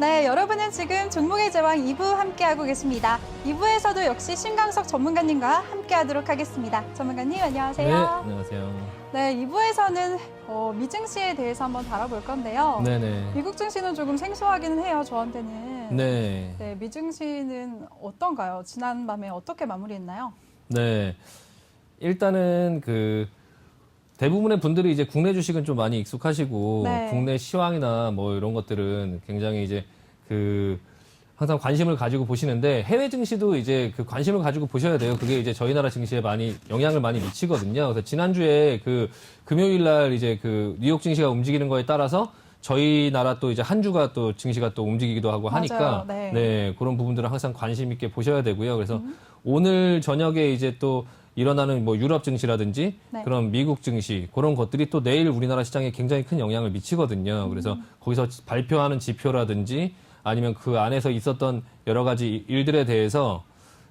네, 여러분은 지금 종목의 제왕 2부 함께하고 계십니다. 2부에서도 역시 신광석 전문가님과 함께하도록 하겠습니다. 전문가님 안녕하세요. 네, 안녕하세요. 네, 2부에서는 미증시에 대해서 한번 다뤄볼 건데요. 네네. 미국 증시는 조금 생소하기는 해요, 저한테는. 네. 네, 미증시는 어떤가요? 지난밤에 어떻게 마무리했나요? 네. 일단은 대부분의 분들이 이제 국내 주식은 좀 많이 익숙하시고 네. 국내 시황이나 뭐 이런 것들은 굉장히 이제 항상 관심을 가지고 보시는데 해외 증시도 이제 관심을 가지고 보셔야 돼요. 그게 이제 저희 나라 증시에 영향을 많이 미치거든요. 그래서 지난주에 금요일 날 이제 뉴욕 증시가 움직이는 거에 따라서 저희 나라 또 이제 한 주가 또 증시가 또 움직이기도 하고 하니까 맞아요. 네. 그런 부분들은 항상 관심 있게 보셔야 되고요. 그래서 오늘 저녁에 이제 또 일어나는 뭐 유럽 증시라든지 네. 그런 미국 증시 그런 것들이 또 내일 우리나라 시장에 굉장히 큰 영향을 미치거든요. 그래서 거기서 발표하는 지표라든지 아니면 그 안에서 있었던 여러 가지 일들에 대해서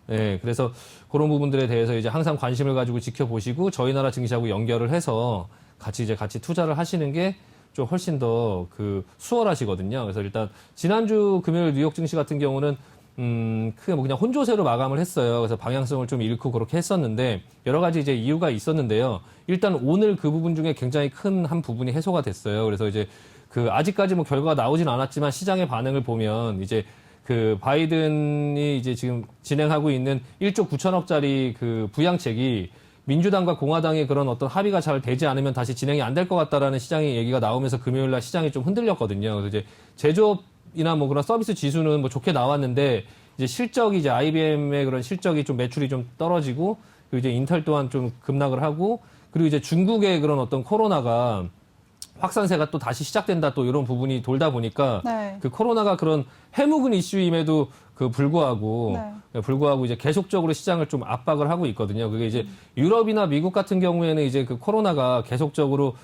그래서 그런 부분들에 대해서 이제 항상 관심을 가지고 지켜보시고 저희 나라 증시하고 연결을 해서 같이 투자를 하시는 게 좀 훨씬 더 수월하시거든요. 그래서 일단 지난주 금요일 뉴욕 증시 같은 경우는 크게 그냥 혼조세로 마감을 했어요. 그래서 방향성을 좀 잃고 그렇게 했었는데 여러 가지 이제 이유가 있었는데요. 일단 오늘 그 부분 중에 굉장히 큰 한 부분이 해소가 됐어요. 그래서 이제 아직까지 뭐 결과가 나오진 않았지만 시장의 반응을 보면 이제 바이든이 이제 지금 진행하고 있는 1조 9천억짜리 부양책이 민주당과 공화당의 그런 어떤 합의가 잘 되지 않으면 다시 진행이 안 될 것 같다라는 시장의 얘기가 나오면서 금요일 날 시장이 좀 흔들렸거든요. 그래서 이제 제조업이나 뭐 그런 서비스 지수는 뭐 좋게 나왔는데 이제 실적이 이제 IBM의 그런 실적이 좀 매출이 좀 떨어지고 그리고 이제 인텔 또한 좀 급락을 하고 그리고 이제 중국의 그런 어떤 코로나가 확산세가 또 다시 시작된다 또 이런 부분이 돌다 보니까 네. 코로나가 그런 해묵은 이슈임에도 불구하고 이제 계속적으로 시장을 좀 압박을 하고 있거든요. 그게 이제 유럽이나 미국 같은 경우에는 이제 코로나가 계속적으로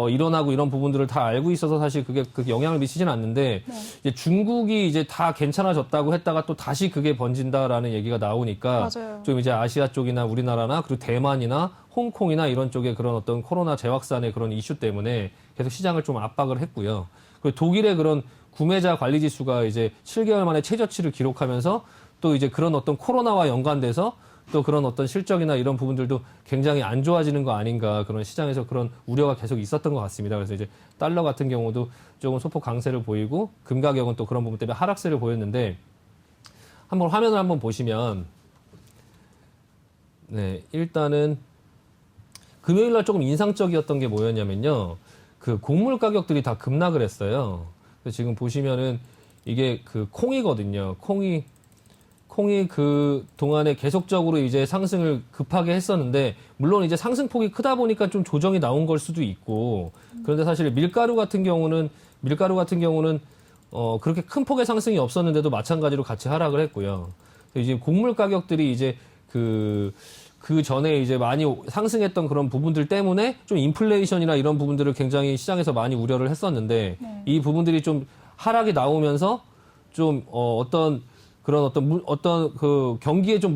일어나고 이런 부분들을 다 알고 있어서 사실 그게 영향을 미치진 않는데 이제 중국이 이제 다 괜찮아졌다고 했다가 또 다시 그게 번진다라는 얘기가 나오니까 맞아요. 좀 이제 아시아 쪽이나 우리나라나 그리고 대만이나 홍콩이나 이런 쪽에 그런 어떤 코로나 재확산의 그런 이슈 때문에 계속 시장을 좀 압박을 했고요. 그리고 독일의 그런 구매자 관리 지수가 이제 7개월 만에 최저치를 기록하면서 또 이제 그런 어떤 코로나와 연관돼서 또 그런 어떤 실적이나 이런 부분들도 굉장히 안 좋아지는 거 아닌가 그런 시장에서 그런 우려가 계속 있었던 것 같습니다. 그래서 이제 달러 같은 경우도 조금 소폭 강세를 보이고 금 가격은 또 그런 부분 때문에 하락세를 보였는데 한번 화면을 한번 보시면 일단은 금요일 날 조금 인상적이었던 게 뭐였냐면요. 곡물 가격들이 다 급락을 했어요. 그래서 지금 보시면은 이게 콩이거든요. 콩이 동안에 계속적으로 이제 상승을 급하게 했었는데, 물론 이제 상승폭이 크다 보니까 좀 조정이 나온 걸 수도 있고, 그런데 사실 밀가루 같은 경우는, 그렇게 큰 폭의 상승이 없었는데도 마찬가지로 같이 하락을 했고요. 이제 곡물 가격들이 이제 그 전에 이제 많이 상승했던 그런 부분들 때문에 좀 인플레이션이나 이런 부분들을 굉장히 시장에서 많이 우려를 했었는데, 이 부분들이 좀 하락이 나오면서 좀 경기에 좀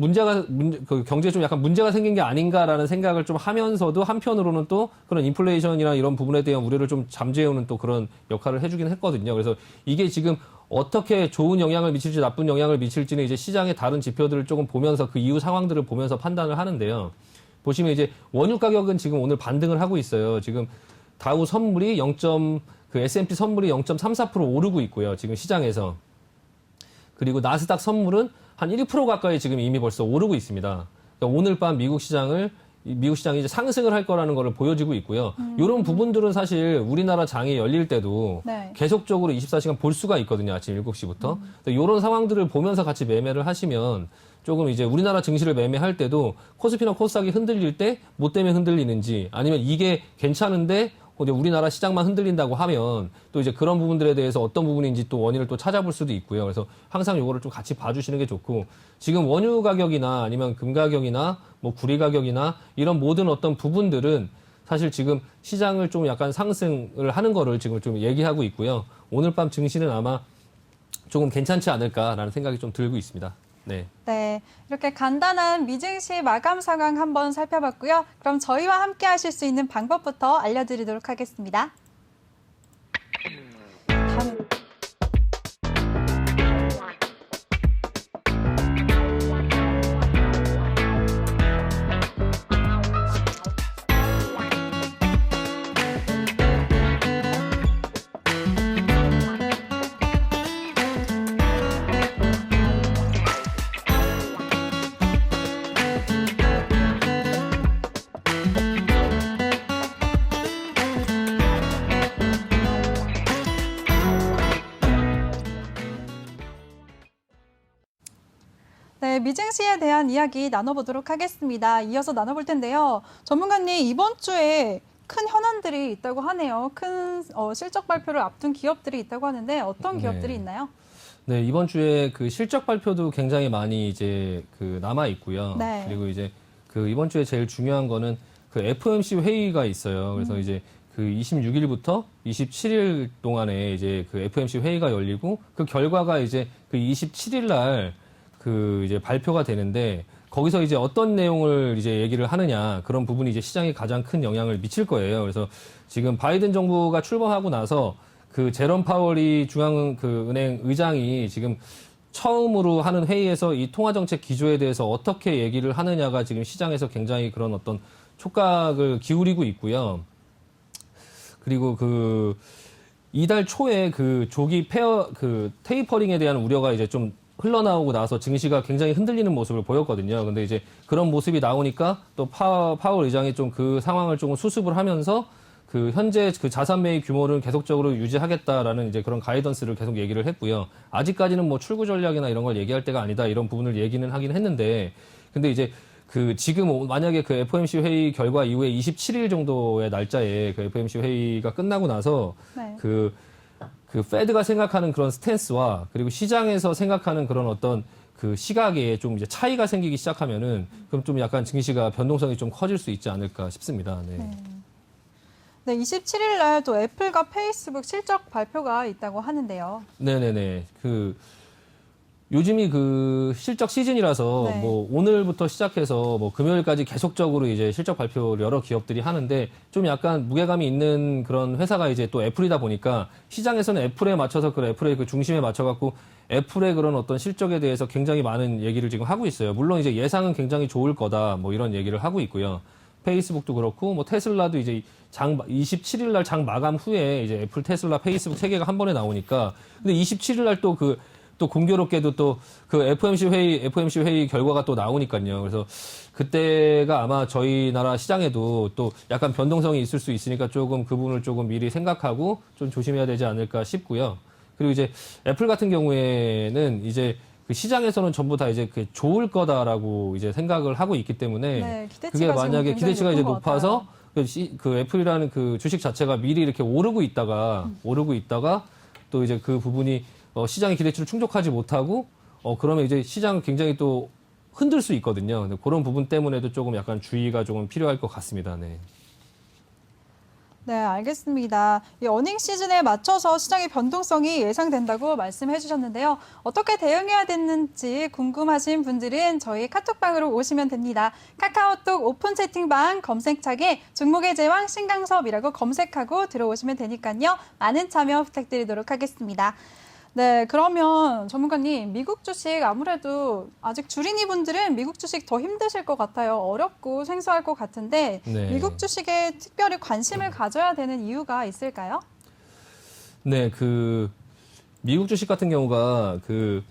경제에 좀 약간 문제가 생긴 게 아닌가라는 생각을 좀 하면서도 한편으로는 또 그런 인플레이션이나 이런 부분에 대한 우려를 좀 잠재우는 또 그런 역할을 해주긴 했거든요. 그래서 이게 지금 어떻게 좋은 영향을 미칠지 나쁜 영향을 미칠지는 이제 시장의 다른 지표들을 조금 보면서 그 이후 상황들을 보면서 판단을 하는데요. 보시면 이제 원유 가격은 지금 오늘 반등을 하고 있어요. 지금 다우 선물이 S&P 선물이 0.34% 오르고 있고요. 지금 시장에서. 그리고 나스닥 선물은 한 1% 가까이 지금 이미 벌써 오르고 있습니다. 그러니까 오늘 밤 미국 시장이 이제 상승을 할 거라는 거를 보여지고 있고요. 이런 부분들은 사실 우리나라 장이 열릴 때도 계속적으로 24시간 볼 수가 있거든요. 아침 7시부터. 이런 상황들을 보면서 같이 매매를 하시면 조금 이제 우리나라 증시를 매매할 때도 코스피나 코스닥이 흔들릴 때 뭐 때문에 흔들리는지 아니면 이게 괜찮은데 우리나라 시장만 흔들린다고 하면 또 이제 그런 부분들에 대해서 어떤 부분인지 또 원인을 또 찾아볼 수도 있고요. 그래서 항상 요거를 좀 같이 봐주시는 게 좋고 지금 원유 가격이나 아니면 금 가격이나 뭐 구리 가격이나 이런 모든 어떤 부분들은 사실 지금 시장을 좀 약간 상승을 하는 거를 지금 좀 얘기하고 있고요. 오늘 밤 증시는 아마 조금 괜찮지 않을까라는 생각이 좀 들고 있습니다. 네, 이렇게 간단한 미증시 마감 상황 한번 살펴봤고요. 그럼 저희와 함께 하실 수 있는 방법부터 알려드리도록 하겠습니다. 미증시에 대한 이야기 나눠보도록 하겠습니다. 이어서 나눠볼 텐데요. 전문가님, 이번 주에 큰 현안들이 있다고 하네요. 큰 실적 발표를 앞둔 기업들이 있다고 하는데 어떤 기업들이 있나요? 네, 이번 주에 그 실적 발표도 굉장히 많이 이제 그 남아 있고요. 네. 그리고 이제 그 이번 주에 제일 중요한 거는 그 FOMC 회의가 있어요. 그래서 이제 그 26일부터 27일 동안에 이제 그 FOMC 회의가 열리고 그 결과가 이제 그 27일 날 그 이제 발표가 되는데 거기서 이제 어떤 내용을 이제 얘기를 하느냐 그런 부분이 이제 시장에 가장 큰 영향을 미칠 거예요. 그래서 지금 바이든 정부가 출범하고 나서 그 제롬 파월이 중앙 그 은행 의장이 지금 처음으로 하는 회의에서 이 통화정책 기조에 대해서 어떻게 얘기를 하느냐가 지금 시장에서 굉장히 그런 어떤 촉각을 기울이고 있고요. 그리고 그 이달 초에 그 조기 그 테이퍼링에 대한 우려가 이제 좀 흘러나오고 나서 증시가 굉장히 흔들리는 모습을 보였거든요. 근데 이제 그런 모습이 나오니까 또 파월 의장이 좀 그 상황을 조금 수습을 하면서 그 현재 그 자산 매입 규모를 계속적으로 유지하겠다라는 이제 그런 가이던스를 계속 얘기를 했고요. 아직까지는 뭐 출구 전략이나 이런 걸 얘기할 때가 아니다 이런 부분을 얘기는 하긴 했는데 근데 이제 그 지금 만약에 그 FOMC 회의 결과 이후에 27일 정도의 날짜에 그 FOMC 회의가 끝나고 나서 네. 그 페드가 생각하는 그런 스탠스와 그리고 시장에서 생각하는 그런 어떤 그 시각에 좀 이제 차이가 생기기 시작하면은 그럼 좀 약간 증시가 변동성이 좀 커질 수 있지 않을까 싶습니다. 네. 네, 27일 날 또 애플과 페이스북 실적 발표가 있다고 하는데요. 네네네. 그 요즘이 그 실적 시즌이라서 네. 뭐 오늘부터 시작해서 뭐 금요일까지 계속적으로 이제 실적 발표를 여러 기업들이 하는데 좀 약간 무게감이 있는 그런 회사가 이제 또 애플이다 보니까 시장에서는 애플에 맞춰서 그 애플의 그 중심에 맞춰갖고 애플의 그런 어떤 실적에 대해서 굉장히 많은 얘기를 지금 하고 있어요. 물론 이제 예상은 굉장히 좋을 거다 뭐 이런 얘기를 하고 있고요. 페이스북도 그렇고 뭐 테슬라도 이제 27일 날 장 마감 후에 이제 애플, 테슬라, 페이스북 세 개가 한 번에 나오니까 근데 27일 날 또 공교롭게도 또 그 FOMC 회의 결과가 또 나오니까요. 그래서 그때가 아마 저희 나라 시장에도 또 약간 변동성이 있을 수 있으니까 조금 그 부분을 조금 미리 생각하고 좀 조심해야 되지 않을까 싶고요. 그리고 이제 애플 같은 경우에는 이제 그 시장에서는 전부 다 이제 그 좋을 거다라고 이제 생각을 하고 있기 때문에 네, 기대치가 그게 만약에 지금 기대치가 이제 높은 것 높아서 그 애플이라는 그 주식 자체가 미리 이렇게 오르고 있다가 또 이제 그 부분이 시장의 기대치를 충족하지 못하고 그러면 이제 시장을 굉장히 또 흔들 수 있거든요. 근데 그런 부분 때문에도 조금 약간 주의가 조금 필요할 것 같습니다. 네. 네, 알겠습니다. 이 어닝 시즌에 맞춰서 시장의 변동성이 예상된다고 말씀해 주셨는데요. 어떻게 대응해야 되는지 궁금하신 분들은 저희 카톡방으로 오시면 됩니다. 카카오톡 오픈 채팅방 검색창에 종목의 제왕 신강섭이라고 검색하고 들어오시면 되니까요. 많은 참여 부탁드리도록 하겠습니다. 네, 그러면 전문가님, 미국 주식 아무래도 아직 주린이 분들은 미국 주식 더 힘드실 것 같아요. 어렵고 생소할 것 같은데 네. 미국 주식에 특별히 관심을 가져야 되는 이유가 있을까요? 네, 그 미국 주식 같은 경우가 그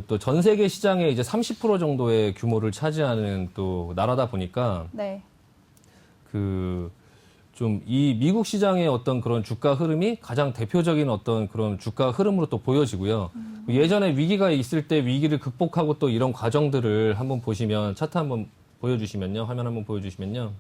또 전 세계 시장의 이제 30% 정도의 규모를 차지하는 또 나라다 보니까 네. 그 좀 이 미국 시장의 어떤 그런 주가 흐름이 가장 대표적인 어떤 그런 주가 흐름으로 또 보여지고요. 예전에 위기가 있을 때 위기를 극복하고 또 이런 과정들을 한번 보시면 차트 한번 보여주시면요. 화면 한번 보여주시면요.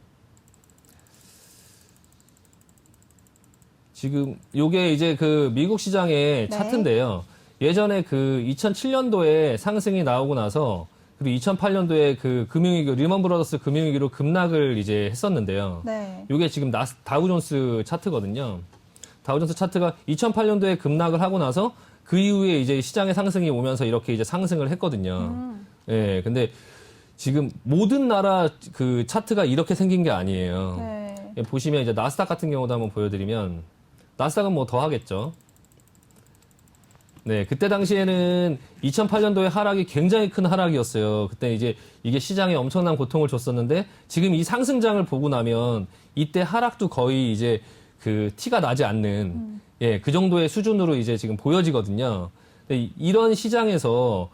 지금 요게 이제 그 미국 시장의 네. 차트인데요. 예전에 그 2007년도에 상승이 나오고 나서 그리고 2008년도에 그 금융위기, 리먼 브라더스 금융위기로 급락을 이제 했었는데요. 네. 이게 지금 다우존스 차트거든요. 다우존스 차트가 2008년도에 급락을 하고 나서 그 이후에 이제 시장의 상승이 오면서 이렇게 이제 상승을 했거든요. 예, 근데 지금 모든 나라 그 차트가 이렇게 생긴 게 아니에요. 네. 예, 보시면 이제 나스닥 같은 경우도 한번 보여드리면 나스닥은 뭐 더 하겠죠. 네, 그때 당시에는 2008년도에 하락이 굉장히 큰 하락이었어요. 그때 이제 이게 시장에 엄청난 고통을 줬었는데 지금 이 상승장을 보고 나면 이때 하락도 거의 이제 그 티가 나지 않는 예, 그 정도의 수준으로 이제 지금 보여지거든요. 근데 이런 시장에서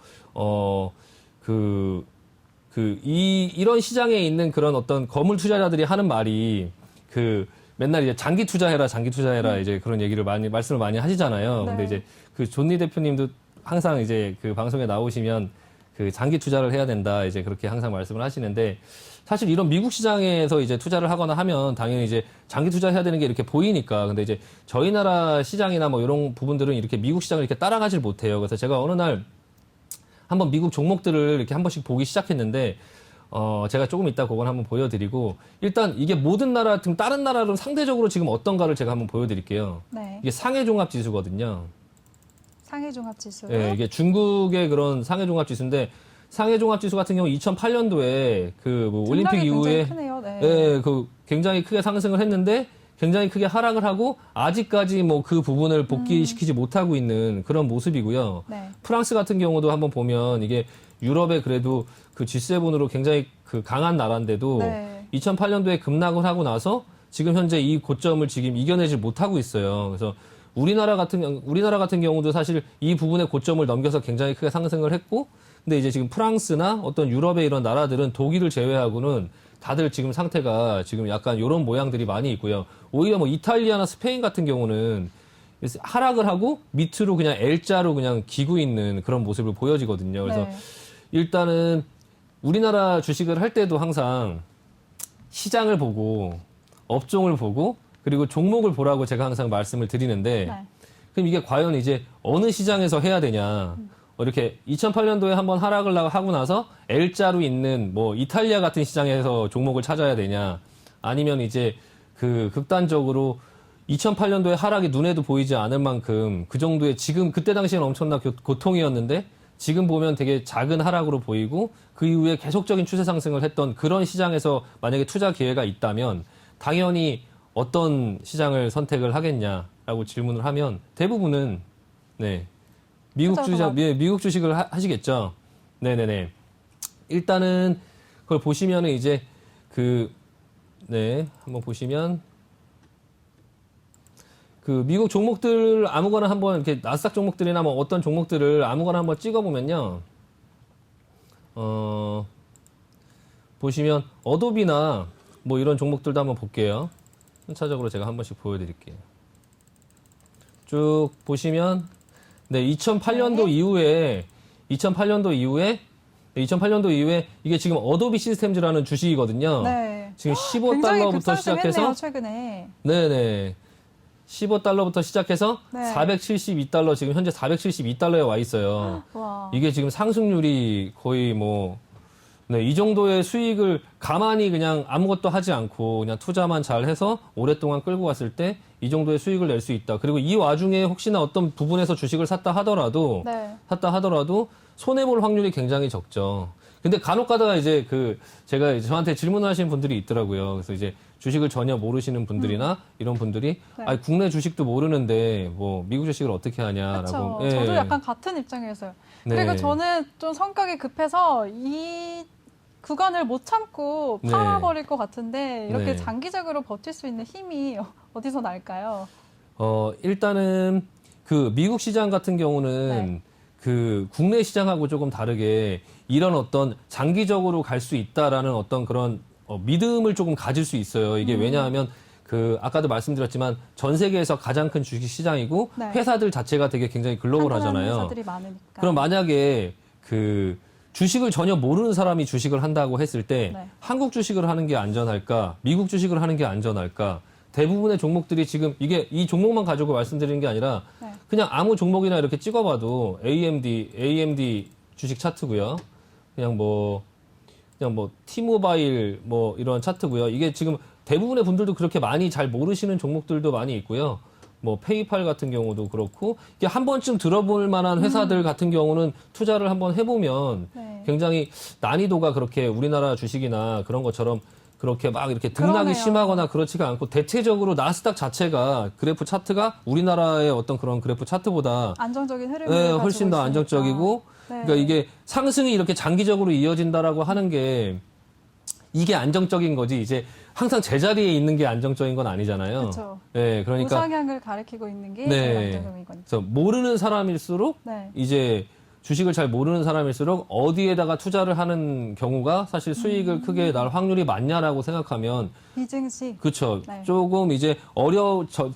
이런 시장에 있는 그런 어떤 거물 투자자들이 하는 말이 그 맨날 이제 장기 투자해라 이제 그런 얘기를 말씀을 많이 하시잖아요. 네. 근데 이제 그 존니 대표님도 항상 이제 그 방송에 나오시면 그 장기 투자를 해야 된다. 이제 그렇게 항상 말씀을 하시는데 사실 이런 미국 시장에서 이제 투자를 하거나 하면 당연히 이제 장기 투자해야 되는 게 이렇게 보이니까. 근데 이제 저희 나라 시장이나 뭐 이런 부분들은 이렇게 미국 시장을 이렇게 따라가질 못해요. 그래서 제가 어느 날 한번 미국 종목들을 이렇게 한 번씩 보기 시작했는데 제가 조금 이따 그건 한번 보여드리고 일단 이게 모든 나라 등 다른 나라는 상대적으로 지금 어떤가를 제가 한번 보여드릴게요. 네. 이게 상해종합지수거든요. 상해종합지수. 예, 이게 중국의 그런 상해종합지수인데 상해종합지수 같은 경우 2008년도에 그뭐 올림픽 등락이 이후에 굉장히 크네요. 네. 예, 그 굉장히 크게 상승을 했는데 굉장히 크게 하락을 하고 아직까지 뭐 그 부분을 복귀시키지 못하고 있는 그런 모습이고요. 네. 프랑스 같은 경우도 한번 보면 이게 유럽에 그래도 그 G7으로 굉장히 그 강한 나라인데도 네. 2008년도에 급락을 하고 나서 지금 현재 이 고점을 지금 이겨내지 못하고 있어요. 그래서 우리나라 같은 경우도 사실 이 부분의 고점을 넘겨서 굉장히 크게 상승을 했고, 근데 이제 지금 프랑스나 어떤 유럽의 이런 나라들은 독일을 제외하고는 다들 지금 상태가 지금 약간 이런 모양들이 많이 있고요. 오히려 뭐 이탈리아나 스페인 같은 경우는 하락을 하고 밑으로 그냥 L자로 그냥 기고 있는 그런 모습을 보여지거든요. 그래서 네. 일단은 우리나라 주식을 할 때도 항상 시장을 보고 업종을 보고 그리고 종목을 보라고 제가 항상 말씀을 드리는데 네. 그럼 이게 과연 이제 어느 시장에서 해야 되냐. 이렇게 2008년도에 한번 하락을 하고 나서 L자로 있는 뭐 이탈리아 같은 시장에서 종목을 찾아야 되냐. 아니면 이제 그 극단적으로 2008년도에 하락이 눈에도 보이지 않을 만큼 그 정도의 지금 그때 당시에는 엄청난 고통이었는데 지금 보면 되게 작은 하락으로 보이고 그 이후에 계속적인 추세 상승을 했던 그런 시장에서 만약에 투자 기회가 있다면 당연히 어떤 시장을 선택을 하겠냐라고 질문을 하면 대부분은 네 미국 주식을 하시겠죠. 네네네. 일단은 그걸 보시면은 이제 한번 보시면 그 미국 종목들 아무거나 한번 이렇게 나스닥 종목들이나 뭐 어떤 종목들을 아무거나 한번 찍어보면요. 보시면 어도비나 뭐 이런 종목들도 한번 볼게요. 순차적으로 제가 한 번씩 보여드릴게요. 쭉 보시면 네 2008년도 이후에 이게 지금 어도비 시스템즈라는 주식이거든요. 네. 지금 굉장히 15달러부터 급상승했네요, 시작해서 최근에. 네네 15달러부터 시작해서 네. 472달러 지금 현재 472달러에 와 있어요. 와. 이게 지금 상승률이 거의 뭐 이 정도의 수익을 가만히 그냥 아무것도 하지 않고 그냥 투자만 잘 해서 오랫동안 끌고 갔을 때 이 정도의 수익을 낼 수 있다. 그리고 이 와중에 혹시나 어떤 부분에서 주식을 샀다 하더라도 손해볼 확률이 굉장히 적죠. 근데 간혹 가다가 이제 제가 이제 저한테 질문을 하시는 분들이 있더라고요. 그래서 이제 주식을 전혀 모르시는 분들이나 이런 분들이 네. 아니, 국내 주식도 모르는데 뭐 미국 주식을 어떻게 하냐라고. 그렇죠. 저도 약간 같은 입장이었어요. 네. 그리고 저는 좀 성격이 급해서 이 구간을 못 참고 네. 팔아버릴 것 같은데 이렇게 네. 장기적으로 버틸 수 있는 힘이 어디서 날까요? 일단은 그 미국 시장 같은 경우는 네. 그 국내 시장하고 조금 다르게 이런 어떤 장기적으로 갈 수 있다라는 어떤 그런 믿음을 조금 가질 수 있어요. 이게 왜냐하면 아까도 말씀드렸지만 전 세계에서 가장 큰 주식 시장이고 네. 회사들 자체가 되게 굉장히 글로벌하잖아요. 회사들이 많으니까. 그럼 만약에 주식을 전혀 모르는 사람이 주식을 한다고 했을 때 네. 한국 주식을 하는 게 안전할까? 미국 주식을 하는 게 안전할까? 대부분의 종목들이 지금 이 종목만 가지고 말씀드리는 게 아니라 네. 그냥 아무 종목이나 이렇게 찍어봐도 AMD 주식 차트고요. 그냥 뭐 T모바일 뭐 이런 차트고요. 이게 지금 대부분의 분들도 그렇게 많이 잘 모르시는 종목들도 많이 있고요. 뭐 페이팔 같은 경우도 그렇고 이게 한 번쯤 들어볼 만한 회사들 같은 경우는 투자를 한번 해보면 네. 굉장히 난이도가 그렇게 우리나라 주식이나 그런 것처럼 그렇게 막 이렇게 등락이 그러네요. 심하거나 그렇지가 않고 대체적으로 나스닥 자체가 그래프 차트가 우리나라의 어떤 그런 그래프 차트보다 안정적인 흐름을 네, 가지고 훨씬 더 있으니까. 안정적이고 네. 그러니까 이게 상승이 이렇게 장기적으로 이어진다라고 하는 게 이게 안정적인 거지 이제 항상 제자리에 있는 게 안정적인 건 아니잖아요. 그렇죠. 네, 그러니까 우상향을 가리키고 있는 게 네. 제일 안정적인 거니까. 그래서 모르는 사람일수록 네. 이제 주식을 잘 모르는 사람일수록 어디에다가 투자를 하는 경우가 사실 수익을 크게 날 확률이 많냐라고 생각하면 비증시. 그렇죠. 네. 조금 이제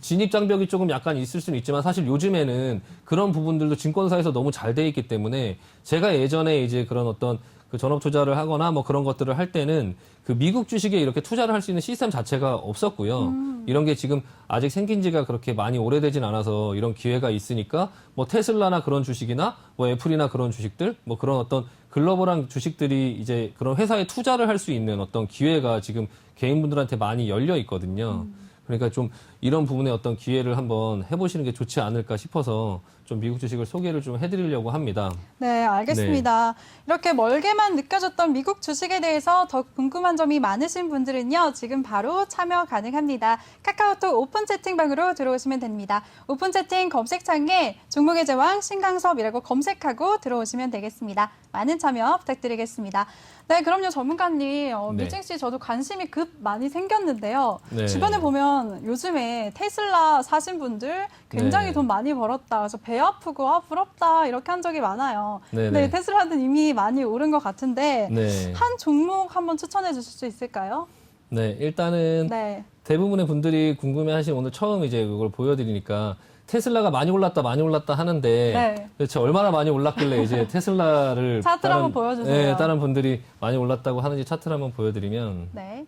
진입 장벽이 조금 약간 있을 수는 있지만 사실 요즘에는 그런 부분들도 증권사에서 너무 잘 돼 있기 때문에 제가 예전에 이제 그런 어떤 그 전업 투자를 하거나 뭐 그런 것들을 할 때는 그 미국 주식에 이렇게 투자를 할 수 있는 시스템 자체가 없었고요. 이런 게 지금 아직 생긴 지가 그렇게 많이 오래되진 않아서 이런 기회가 있으니까 뭐 테슬라나 그런 주식이나 뭐 애플이나 그런 주식들 뭐 그런 어떤 글로벌한 주식들이 이제 그런 회사에 투자를 할 수 있는 어떤 기회가 지금 개인분들한테 많이 열려 있거든요. 그러니까 좀 이런 부분에 어떤 기회를 한번 해보시는 게 좋지 않을까 싶어서 좀 미국 주식을 소개를 좀 해드리려고 합니다. 네, 알겠습니다. 이렇게 멀게만 느껴졌던 미국 주식에 대해서 더 궁금한 점이 많으신 분들은요, 지금 바로 참여 가능합니다. 카카오톡 오픈 채팅방으로 들어오시면 됩니다. 오픈 채팅 검색창에 종목의 제왕 신강섭이라고 검색하고 들어오시면 되겠습니다. 많은 참여 부탁드리겠습니다. 네, 그럼요, 전문가님. 네. 미증시 저도 관심이 급 많이 생겼는데요. 네. 주변에 보면 요즘에 테슬라 사신 분들 굉장히 네. 돈 많이 벌었다. 그래서 배 아프고 부럽다 이렇게 한 적이 많아요. 네, 근데 네. 테슬라는 이미 많이 오른 것 같은데 네. 한 종목 한번 추천해 주실 수 있을까요? 네, 일단은 네. 대부분의 분들이 궁금해하신 오늘 처음 이제 그걸 보여드리니까 테슬라가 많이 올랐다 하는데 네. 도대체 얼마나 많이 올랐길래 이제 테슬라를 차트를 한번 보여주세요. 네, 다른 분들이 많이 올랐다고 하는지 차트를 한번 보여드리면 네.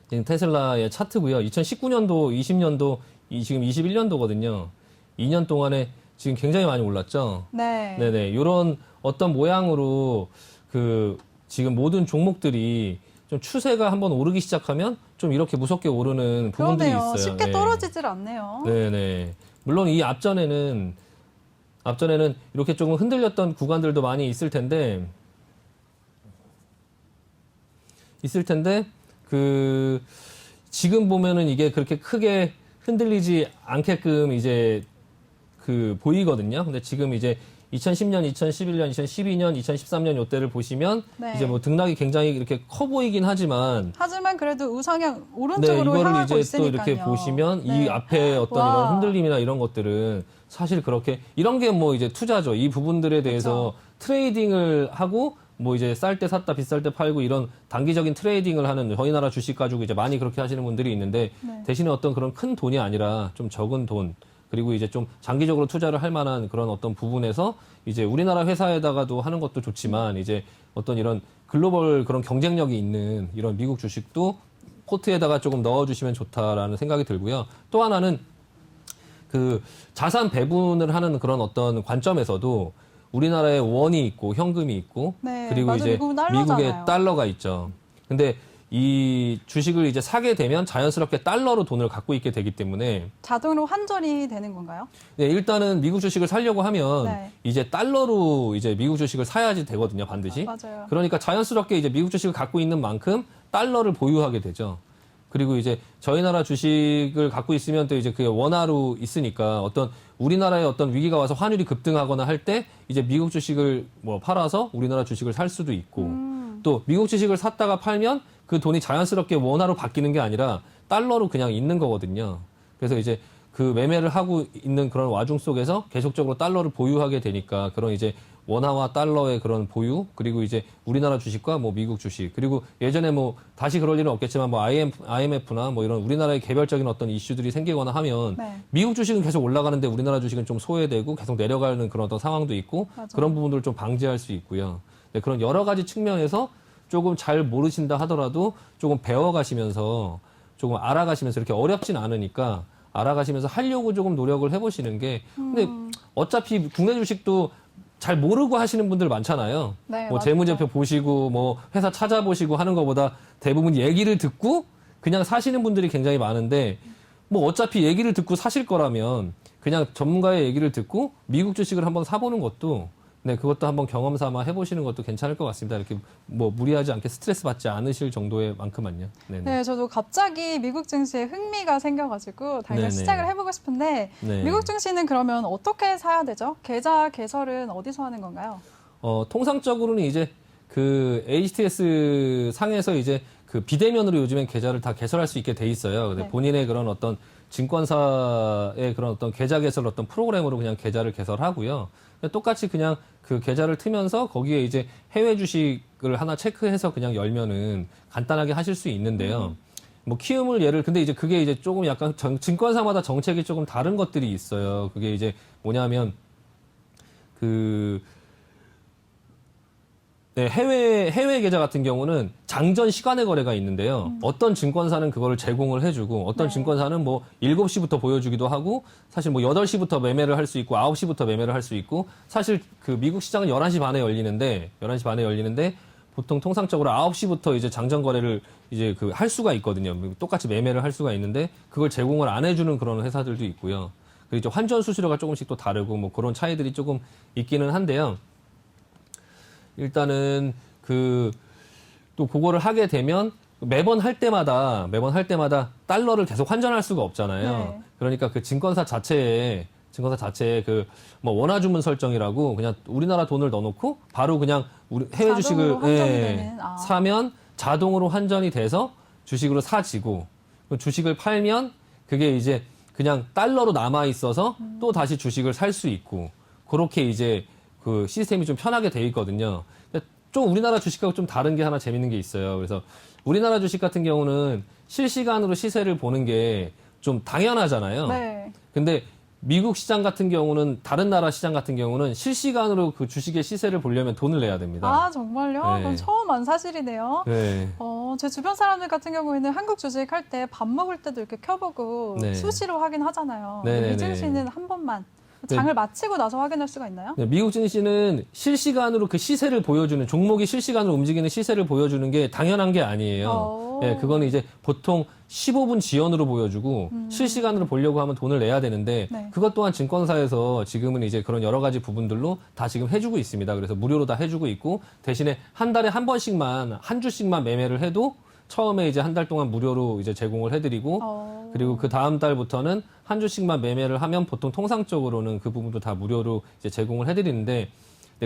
지금 테슬라의 차트고요. 2019년도, 20년도, 지금 21년도거든요. 2년 동안에 지금 굉장히 많이 올랐죠. 네. 네네. 이런 어떤 모양으로 그 지금 모든 종목들이 좀 추세가 한번 오르기 시작하면 좀 이렇게 무섭게 오르는 부분들이 그러네요. 있어요. 쉽게 네. 떨어지질 않네요. 네네. 물론 이 앞전에는 이렇게 조금 흔들렸던 구간들도 많이 있을 텐데 그 지금 보면은 이게 그렇게 크게 흔들리지 않게끔 이제 그 보이거든요. 근데 지금 이제 2010년, 2011년, 2012년, 2013년 요때를 보시면 네. 이제 뭐 등락이 굉장히 이렇게 커 보이긴 하지만 하지만 그래도 우상향 네, 오른쪽으로 이거를 향하고 이제 또 있으니까요. 이렇게 보시면 네. 이 앞에 어떤 와. 이런 흔들림이나 이런 것들은 사실 그렇게 이런 게 뭐 이제 투자죠. 이 부분들에 대해서 트레이딩을 하고 뭐 이제 쌀 때 샀다 비쌀 때 팔고 이런 단기적인 트레이딩을 하는 저희 나라 주식 가지고 이제 많이 그렇게 하시는 분들이 있는데 네. 대신에 어떤 그런 큰 돈이 아니라 좀 적은 돈 그리고 이제 좀 장기적으로 투자를 할 만한 그런 어떤 부분에서 이제 우리나라 회사에다가도 하는 것도 좋지만 이제 어떤 이런 글로벌 그런 경쟁력이 있는 이런 미국 주식도 포트에다가 조금 넣어주시면 좋다라는 생각이 들고요. 또 하나는 그 자산 배분을 하는 그런 어떤 관점에서도 우리나라에 원이 있고 현금이 있고 네, 그리고 맞아요. 이제 미국은 달러잖아요. 미국에 달러가 있죠. 근데 이 주식을 이제 사게 되면 자연스럽게 달러로 돈을 갖고 있게 되기 때문에 자동으로 환전이 되는 건가요? 네, 일단은 미국 주식을 사려고 하면 네. 이제 달러로 이제 미국 주식을 사야지 되거든요, 반드시. 맞아요. 그러니까 자연스럽게 이제 미국 주식을 갖고 있는 만큼 달러를 보유하게 되죠. 그리고 이제 저희 나라 주식을 갖고 있으면 또 이제 그게 원화로 있으니까 어떤 우리나라에 어떤 위기가 와서 환율이 급등하거나 할 때 이제 미국 주식을 뭐 팔아서 우리나라 주식을 살 수도 있고 또 미국 주식을 샀다가 팔면 그 돈이 자연스럽게 원화로 바뀌는 게 아니라 달러로 그냥 있는 거거든요. 그래서 이제 그 매매를 하고 있는 그런 와중 속에서 계속적으로 달러를 보유하게 되니까 그런 이제 원화와 달러의 그런 보유 그리고 이제 우리나라 주식과 뭐 미국 주식 그리고 예전에 뭐 다시 그럴 일은 없겠지만 뭐 IMF나 뭐 이런 우리나라의 개별적인 어떤 이슈들이 생기거나 하면 네. 미국 주식은 계속 올라가는데 우리나라 주식은 좀 소외되고 계속 내려가는 그런 어떤 상황도 있고 맞아요. 그런 부분들을 좀 방지할 수 있고요. 네, 그런 여러 가지 측면에서 조금 잘 모르신다 하더라도 조금 배워가시면서 조금 알아가시면서 이렇게 어렵진 않으니까 알아가시면서 하려고 조금 노력을 해보시는 게 근데 어차피 국내 주식도 잘 모르고 하시는 분들 많잖아요. 네, 뭐 맞아요. 재무제표 보시고 뭐 회사 찾아보시고 하는 것보다 대부분 얘기를 듣고 그냥 사시는 분들이 굉장히 많은데 뭐 어차피 얘기를 듣고 사실 거라면 그냥 전문가의 얘기를 듣고 미국 주식을 한번 사보는 것도 네, 그것도 한번 경험 삼아 해보시는 것도 괜찮을 것 같습니다. 이렇게 뭐 무리하지 않게 스트레스 받지 않으실 정도의 만큼만요. 네네. 네, 저도 갑자기 미국 증시에 흥미가 생겨가지고 당장 네네. 시작을 해보고 싶은데 네. 미국 증시는 그러면 어떻게 사야 되죠? 계좌 개설은 어디서 하는 건가요? 통상적으로는 이제 그 HTS 상에서 이제 그 그 비대면으로 요즘엔 계좌를 다 개설할 수 있게 돼 있어요. 근데 네. 본인의 그런 어떤 증권사의 그런 어떤 계좌 개설 어떤 프로그램으로 그냥 계좌를 개설하고요. 똑같이 그냥 그 계좌를 트면서 거기에 이제 해외 주식을 하나 체크해서 그냥 열면은 간단하게 하실 수 있는데요. 뭐 키움을 근데 이제 그게 이제 조금 약간 증권사마다 정책이 조금 다른 것들이 있어요. 그게 이제 뭐냐면 네, 해외 계좌 같은 경우는 장전 시간의 거래가 있는데요. 어떤 증권사는 그거를 제공을 해주고 어떤 네. 증권사는 뭐 7시부터 보여주기도 하고 사실 뭐 8시부터 매매를 할 수 있고 9시부터 매매를 할 수 있고 사실 그 미국 시장은 11시 반에 열리는데 보통 통상적으로 9시부터 이제 장전 거래를 이제 할 수가 있거든요. 똑같이 매매를 할 수가 있는데 그걸 제공을 안 해주는 그런 회사들도 있고요. 그리고 이제 환전 수수료가 조금씩 또 다르고 뭐 그런 차이들이 조금 있기는 한데요. 일단은 또 그거를 하게 되면 매번 할 때마다 달러를 계속 환전할 수가 없잖아요. 네. 그러니까 그 증권사 자체에 뭐 원화 주문 설정이라고 그냥 우리나라 돈을 넣어놓고 바로 그냥 우리 해외 주식을 자동으로 환전이 되는, 사면 자동으로 환전이 돼서 주식으로 사지고 주식을 팔면 그게 이제 그냥 달러로 남아 있어서 또 다시 주식을 살 수 있고 그렇게 이제 그 시스템이 좀 편하게 돼 있거든요. 근데 좀 우리나라 주식하고 좀 다른 게 하나 재밌는 게 있어요. 그래서 우리나라 주식 같은 경우는 실시간으로 시세를 보는 게 좀 당연하잖아요. 네. 근데 미국 시장 같은 경우는 다른 나라 시장 같은 경우는 실시간으로 그 주식의 시세를 보려면 돈을 내야 됩니다. 아, 정말요? 네. 그럼 처음 안 사실이네요. 네. 제 주변 사람들 같은 경우에는 한국 주식 할 때 밥 먹을 때도 이렇게 켜보고 네. 수시로 확인하잖아요. 네네네. 미증 씨는 한 번만 장을 마치고 나서 확인할 수가 있나요? 네, 미국 증시는 실시간으로 그 시세를 보여주는 종목이 실시간으로 움직이는 시세를 보여주는 게 당연한 게 아니에요. 네, 그거는 이제 보통 15분 지연으로 보여주고 실시간으로 보려고 하면 돈을 내야 되는데 네. 그것 또한 증권사에서 지금은 이제 그런 여러 가지 부분들로 다 지금 해주고 있습니다. 그래서 무료로 다 해주고 있고 대신에 한 달에 한 번씩만 한 주씩만 매매를 해도 처음에 이제 한 달 동안 무료로 이제 제공을 해드리고 그리고 그 다음 달부터는 한 주씩만 매매를 하면 보통 통상적으로는 그 부분도 다 무료로 이제 제공을 해드리는데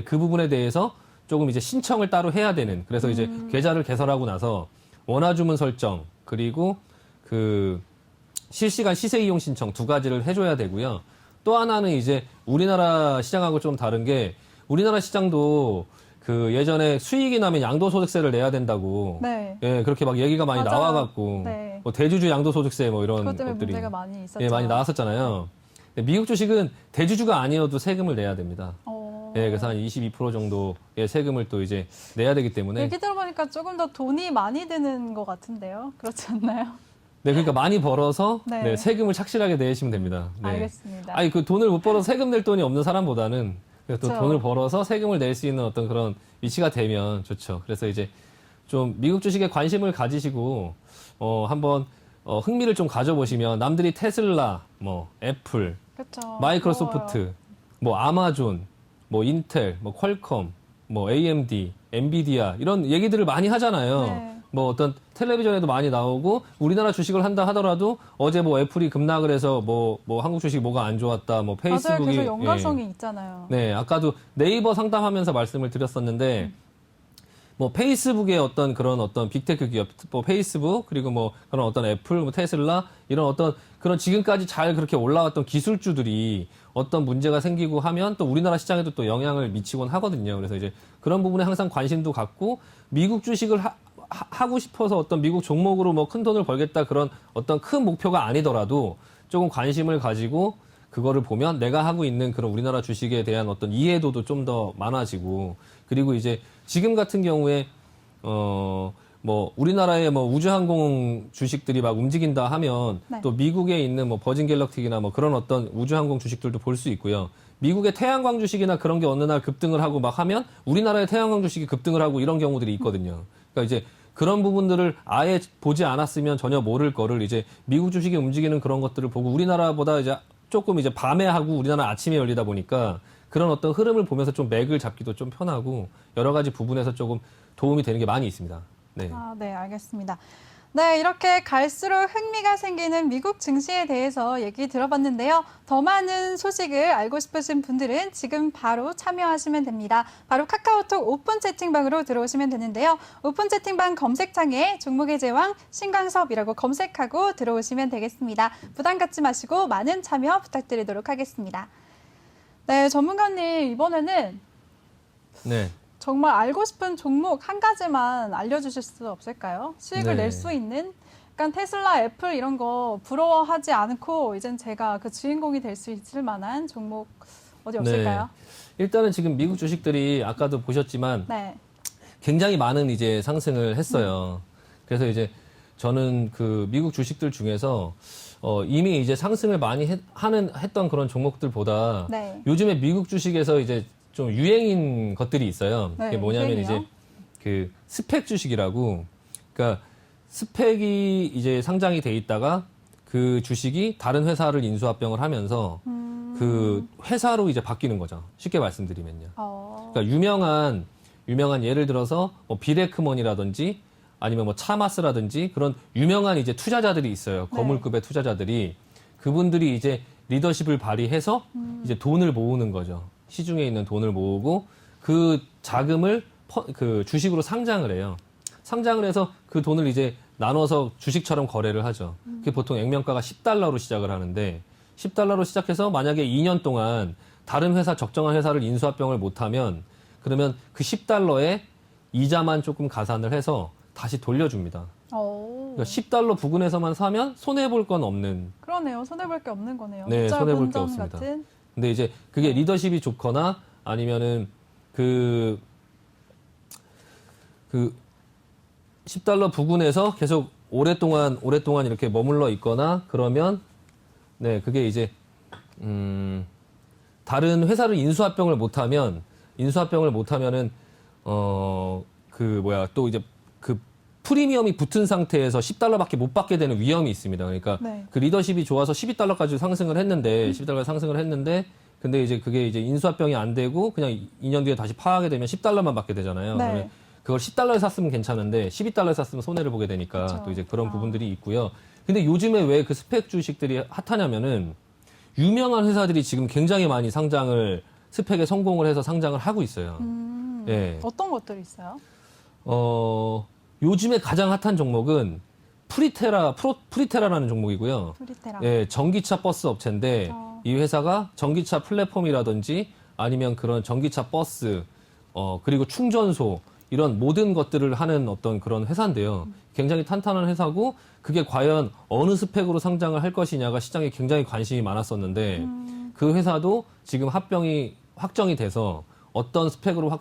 그 부분에 대해서 조금 이제 신청을 따로 해야 되는 그래서 이제 계좌를 개설하고 나서 원화 주문 설정 그리고 그 실시간 시세 이용 신청 두 가지를 해줘야 되고요. 또 하나는 이제 우리나라 시장하고 좀 다른 게 우리나라 시장도 그 예전에 수익이 나면 양도소득세를 내야 된다고 네. 예 그렇게 막 얘기가 많이 맞아요. 나와갖고 네. 뭐 대주주 양도소득세 뭐 이런 그것 때문에 것들이 문제가 많이 있었죠. 예 많이 나왔었잖아요. 미국 주식은 대주주가 아니어도 세금을 내야 됩니다. 예 그래서 한 22% 정도의 세금을 또 이제 내야 되기 때문에 얘기 들어보니까 조금 더 돈이 많이 드는 것 같은데요. 그렇지 않나요? 네 그러니까 많이 벌어서 네. 네, 세금을 착실하게 내시면 됩니다. 네. 알겠습니다. 아니 그 돈을 못 벌어서 세금 낼 돈이 없는 사람보다는 그래서 또 그쵸. 돈을 벌어서 세금을 낼 수 있는 어떤 그런 위치가 되면 좋죠. 그래서 이제 좀 미국 주식에 관심을 가지시고 한번 흥미를 좀 가져보시면 남들이 테슬라, 뭐 애플, 그렇죠. 마이크로소프트, 뭐 아마존, 뭐 인텔, 뭐 퀄컴, 뭐 AMD, 엔비디아 이런 얘기들을 많이 하잖아요. 네. 뭐 어떤 텔레비전에도 많이 나오고 우리나라 주식을 한다 하더라도 어제 뭐 애플이 급락을 해서 뭐 한국 주식 뭐가 안 좋았다, 뭐 맞아요. 페이스북이 계속 연관성이 있잖아요. 네, 아까도 네이버 상담하면서 말씀을 드렸었는데 뭐 페이스북의 어떤 그런 어떤 빅테크 기업, 뭐 페이스북 그리고 뭐 그런 어떤 애플, 뭐 테슬라 이런 어떤 그런 지금까지 잘 그렇게 올라왔던 기술주들이 어떤 문제가 생기고 하면 또 우리나라 시장에도 또 영향을 미치곤 하거든요. 그래서 이제 그런 부분에 항상 관심도 갖고 미국 주식을 하고 싶어서 어떤 미국 종목으로 뭐 큰 돈을 벌겠다 그런 어떤 큰 목표가 아니더라도 조금 관심을 가지고 그거를 보면 내가 하고 있는 그런 우리나라 주식에 대한 어떤 이해도도 좀 더 많아지고 그리고 이제 지금 같은 경우에 뭐 우리나라의 뭐 우주항공 주식들이 막 움직인다 하면 네. 또 미국에 있는 뭐 버진 갤럭틱이나 뭐 그런 어떤 우주항공 주식들도 볼 수 있고요. 미국의 태양광 주식이나 그런 게 어느 날 급등을 하고 막 하면 우리나라의 태양광 주식이 급등을 하고 이런 경우들이 있거든요. 그러니까 이제 그런 부분들을 아예 보지 않았으면 전혀 모를 거를 이제 미국 주식이 움직이는 그런 것들을 보고 우리나라보다 이제 조금 이제 밤에 하고 우리나라 아침에 열리다 보니까 그런 어떤 흐름을 보면서 좀 맥을 잡기도 좀 편하고 여러 가지 부분에서 조금 도움이 되는 게 많이 있습니다. 네. 네, 알겠습니다. 네, 이렇게 갈수록 흥미가 생기는 미국 증시에 대해서 얘기 들어봤는데요. 더 많은 소식을 알고 싶으신 분들은 지금 바로 참여하시면 됩니다. 바로 카카오톡 오픈 채팅방으로 들어오시면 되는데요. 오픈 채팅방 검색창에 종목의 제왕 신광섭이라고 검색하고 들어오시면 되겠습니다. 부담 갖지 마시고 많은 참여 부탁드리도록 하겠습니다. 네, 전문가님 이번에는 네. 정말 알고 싶은 종목 한 가지만 알려주실 수 없을까요? 수익을 네. 낼 수 있는? 그러니까 테슬라, 애플 이런 거 부러워하지 않고 이젠 제가 그 주인공이 될 수 있을 만한 종목 어디 없을까요? 네. 일단은 지금 미국 주식들이 아까도 보셨지만 네. 굉장히 많은 이제 상승을 했어요. 그래서 이제 저는 그 미국 주식들 중에서 이미 이제 상승을 많이 했던 그런 종목들보다 네. 요즘에 미국 주식에서 이제 좀 유행인 것들이 있어요. 네, 그게 뭐냐면 유행이요? 이제 그 스펙 주식이라고, 그러니까 스펙이 이제 상장이 돼 있다가 그 주식이 다른 회사를 인수합병을 하면서 그 회사로 이제 바뀌는 거죠. 쉽게 말씀드리면요. 그러니까 유명한 예를 들어서 뭐 비레크먼이라든지 아니면 뭐 차마스라든지 그런 유명한 이제 투자자들이 있어요. 거물급의 투자자들이 그분들이 이제 리더십을 발휘해서 이제 돈을 모으는 거죠. 시중에 있는 돈을 모으고 그 자금을 그 주식으로 상장을 해요. 상장을 해서 그 돈을 이제 나눠서 주식처럼 거래를 하죠. 그게 보통 액면가가 $10로 시작을 하는데 10달러로 시작해서 만약에 2년 동안 다른 회사 적정한 회사를 인수합병을 못하면 그러면 그 10달러에 이자만 조금 가산을 해서 다시 돌려줍니다. 그러니까 10달러 부근에서만 사면 손해볼 건 없는. 그러네요. 손해볼 게 없는 거네요. 네, 무자 손해볼 게 본전 없습니다. 같은. 근데 이제 그게 리더십이 좋거나 아니면은 그 10달러 부근에서 계속 오랫동안 이렇게 머물러 있거나 그러면 네, 그게 이제 다른 회사를 인수합병을 못하면은 또 이제 그 프리미엄이 붙은 상태에서 10달러밖에 못 받게 되는 위험이 있습니다. 그러니까 네. 그 리더십이 좋아서 12달러까지 상승을 했는데 12달러 상승을 했는데 근데 이제 그게 이제 인수합병이 안 되고 그냥 2년 뒤에 다시 파하게 되면 10달러만 받게 되잖아요. 네. 그러면 그걸 10달러에 샀으면 괜찮은데 12달러에 샀으면 손해를 보게 되니까 그쵸. 또 이제 그런 부분들이 있고요. 근데 요즘에 왜 그 스펙 주식들이 핫하냐면은 유명한 회사들이 지금 굉장히 많이 스펙에 성공을 해서 상장을 하고 있어요. 예. 어떤 것들이 있어요? 요즘에 가장 핫한 종목은 프리테라라는 종목이고요. 프리테라. 예, 전기차 버스 업체인데 이 회사가 전기차 플랫폼이라든지 아니면 그런 전기차 버스, 그리고 충전소 이런 모든 것들을 하는 어떤 그런 회사인데요. 굉장히 탄탄한 회사고 그게 과연 어느 스펙으로 상장을 할 것이냐가 시장에 굉장히 관심이 많았었는데 그 회사도 지금 확정이 돼서 어떤 스펙으로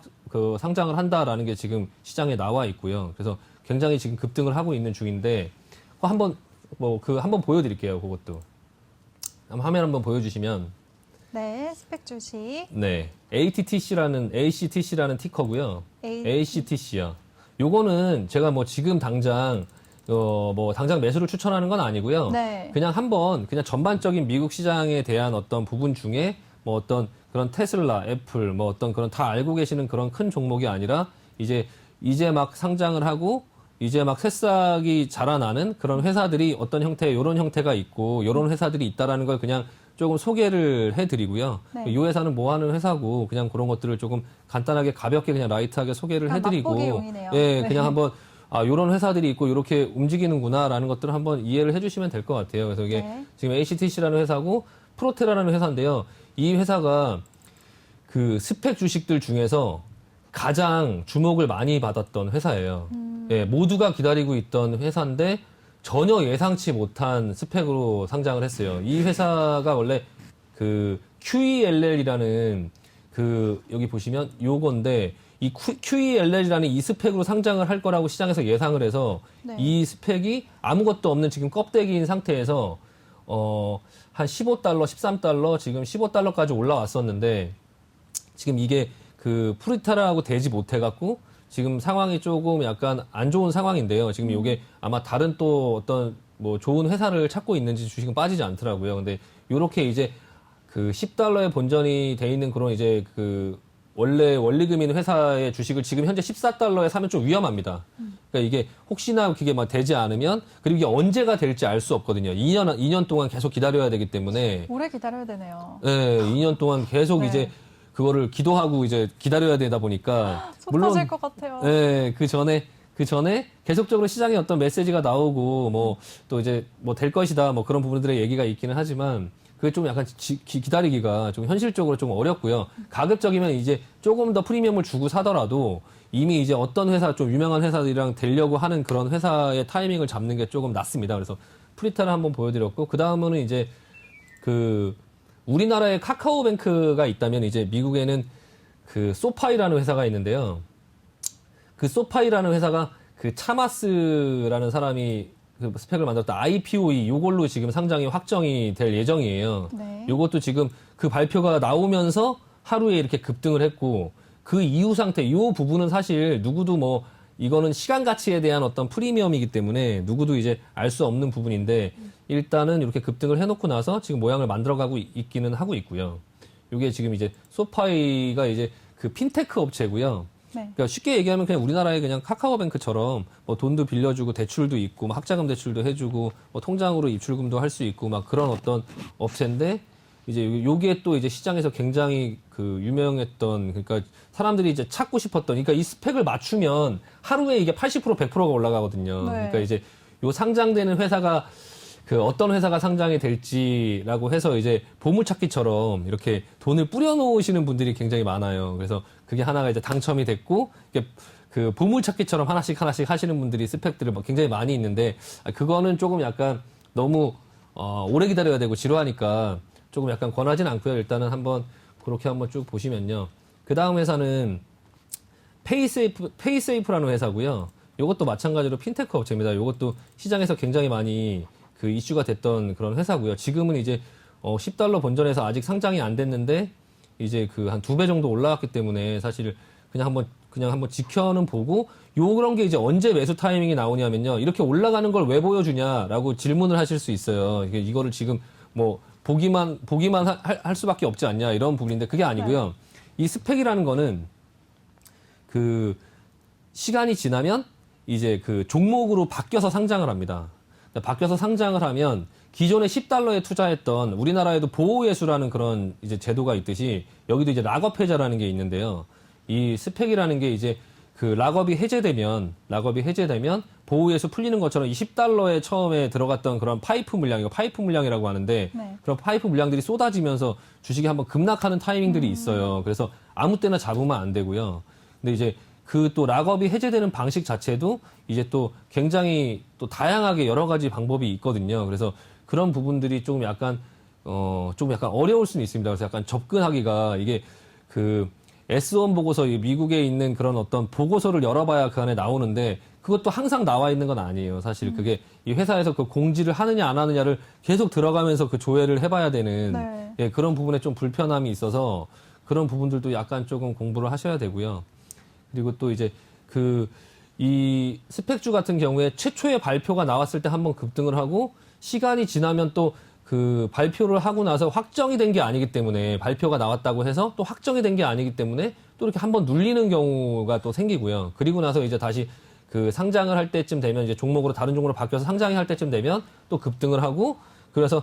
상장을 한다라는 게 지금 시장에 나와 있고요. 그래서 굉장히 지금 급등을 하고 있는 중인데 한번 보여드릴게요. 그것도 화면 한번 보여주시면 네, 스펙 주식. 네 ACTC라는 티커고요. ACTC요. 요거는 제가 뭐 지금 당장 당장 매수를 추천하는 건 아니고요. 네. 그냥 그냥 전반적인 미국 시장에 대한 어떤 부분 중에 뭐 어떤 그런 테슬라, 애플, 뭐 어떤 그런 다 알고 계시는 그런 큰 종목이 아니라 이제 막 상장을 하고 이제 막 새싹이 자라나는 그런 회사들이 어떤 형태, 요런 형태가 있고 요런 회사들이 있다라는 걸 그냥 조금 소개를 해드리고요. 네. 이 회사는 뭐 하는 회사고 그냥 그런 것들을 조금 간단하게 가볍게 그냥 라이트하게 소개를 해드리고 맛보기용이네요. 예, 네. 그냥 한번 요런 회사들이 있고 이렇게 움직이는구나라는 것들을 한번 이해를 해주시면 될 것 같아요. 그래서 이게 네. 지금 ACTC라는 회사고 프로테라라는 회사인데요. 이 회사가 그 스펙 주식들 중에서 가장 주목을 많이 받았던 회사예요. 예, 모두가 기다리고 있던 회사인데 전혀 예상치 못한 스펙으로 상장을 했어요. 이 회사가 원래 그 QELL이라는 여기 보시면 요건데 이 QELL이라는 이 스펙으로 상장을 할 거라고 시장에서 예상을 해서 네. 이 스펙이 아무것도 없는 지금 껍데기인 상태에서 한 $15, $13, 지금 $15까지 올라왔었는데 지금 이게 그 프리테라하고 되지 못해갖고 지금 상황이 조금 약간 안 좋은 상황인데요. 지금 이게 아마 다른 또 어떤 뭐 좋은 회사를 찾고 있는지 주식은 빠지지 않더라고요. 근데 요렇게 이제 그 $10에 본전이 돼 있는 그런 이제 그 원래 원리금인 회사의 주식을 지금 현재 14달러에 사면 좀 위험합니다. 그러니까 이게 혹시나 그게 막 되지 않으면 그리고 이게 언제가 될지 알 수 없거든요. 2년 동안 계속 기다려야 되기 때문에 오래 기다려야 되네요. 네, 2년 동안 계속 네. 이제 그거를 기도하고 이제 기다려야 되다 보니까 속 터질 것 같아요. 네, 그 전에 계속적으로 시장에 어떤 메시지가 나오고 뭐 또 이제 뭐 될 것이다 뭐 그런 부분들의 얘기가 있기는 하지만 그게 좀 약간 기다리기가 좀 현실적으로 좀 어렵고요. 가급적이면 이제 조금 더 프리미엄을 주고 사더라도 이미 이제 어떤 회사 좀 유명한 회사들이랑 되려고 하는 그런 회사의 타이밍을 잡는 게 조금 낫습니다. 그래서 프리타를 한번 보여드렸고 그 다음은 이제 그 우리나라에 카카오뱅크가 있다면 이제 미국에는 그 소파이라는 회사가 있는데요. 그 소파이라는 회사가 그 차마스라는 사람이 그 스펙을 만들었다 IPOE 요걸로 지금 상장이 확정이 될 예정이에요. 네. 요것도 지금 그 발표가 나오면서 하루에 이렇게 급등을 했고 그 이후 상태 요 부분은 사실 누구도 뭐 이거는 시간 가치에 대한 어떤 프리미엄이기 때문에 누구도 이제 알 수 없는 부분인데 일단은 이렇게 급등을 해놓고 나서 지금 모양을 만들어가고 있기는 하고 있고요. 요게 지금 이제 소파이가 이제 그 핀테크 업체고요. 네. 그러니까 쉽게 얘기하면 그냥 우리나라의 그냥 카카오뱅크처럼 뭐 돈도 빌려주고 대출도 있고 뭐 학자금 대출도 해주고 뭐 통장으로 입출금도 할 수 있고 막 그런 어떤 업체인데 이제 요게 또 이제 시장에서 굉장히 그 유명했던 그러니까 사람들이 이제 찾고 싶었던 그러니까 이 스펙을 맞추면 하루에 이게 80% 100%가 올라가거든요. 네. 그러니까 이제 요 상장되는 회사가 그 어떤 회사가 상장이 될지라고 해서 이제 보물찾기처럼 이렇게 돈을 뿌려놓으시는 분들이 굉장히 많아요. 그래서 그게 하나가 이제 당첨이 됐고 이게 그 보물찾기처럼 하나씩 하시는 분들이 스펙들을 막 굉장히 많이 있는데 그거는 조금 약간 너무 오래 기다려야 되고 지루하니까 조금 약간 권하진 않고요. 일단은 한번 그렇게 한번 쭉 보시면요. 그 다음 회사는 페이세이프라는 회사고요. 이것도 마찬가지로 핀테크 업체입니다. 이것도 시장에서 굉장히 많이 그 이슈가 됐던 그런 회사고요. 지금은 이제 10달러 본전에서 아직 상장이 안 됐는데 이제 그 한 2배 정도 올라왔기 때문에 사실 그냥 한번 지켜는 보고 그런 게 이제 언제 매수 타이밍이 나오냐면요. 이렇게 올라가는 걸 왜 보여주냐라고 질문을 하실 수 있어요. 이거를 지금 뭐 보기만 할 수밖에 없지 않냐 이런 부분인데 그게 아니고요. 이 스펙이라는 거는 그 시간이 지나면 이제 그 종목으로 바뀌어서 상장을 합니다. 바뀌어서 상장을 하면 기존에 10달러에 투자했던 우리나라에도 보호예수라는 그런 이제 제도가 있듯이 여기도 이제 락업해자라는 게 있는데요. 이 스펙이라는 게 이제 그 락업이 해제되면 보호예수 풀리는 것처럼 이 10달러에 처음에 들어갔던 그런 파이프 물량, 이거 파이프 물량이라고 하는데 네. 그런 파이프 물량들이 쏟아지면서 주식이 한번 급락하는 타이밍들이 있어요. 그래서 아무 때나 잡으면 안 되고요. 근데 이제 그 또 락업이 해제되는 방식 자체도 이제 또 굉장히 또 다양하게 여러 가지 방법이 있거든요. 그래서 그런 부분들이 좀 약간 어려울 수는 있습니다. 그래서 약간 접근하기가 이게 그 S1 보고서 미국에 있는 그런 어떤 보고서를 열어봐야 그 안에 나오는데 그것도 항상 나와 있는 건 아니에요. 사실 그게 이 회사에서 그 공지를 하느냐 안 하느냐를 계속 들어가면서 그 조회를 해봐야 되는 네. 예, 그런 부분에 좀 불편함이 있어서 그런 부분들도 약간 조금 공부를 하셔야 되고요. 그리고 또 이제 이 스펙주 같은 경우에 최초의 발표가 나왔을 때 한번 급등을 하고 시간이 지나면 또 그 발표를 하고 나서 확정이 된 게 아니기 때문에 발표가 나왔다고 해서 또 확정이 된 게 아니기 때문에 또 이렇게 한번 눌리는 경우가 또 생기고요. 그리고 나서 이제 다시 그 상장을 할 때쯤 되면 이제 종목으로 다른 종목으로 바뀌어서 상장이 할 때쯤 되면 또 급등을 하고 그래서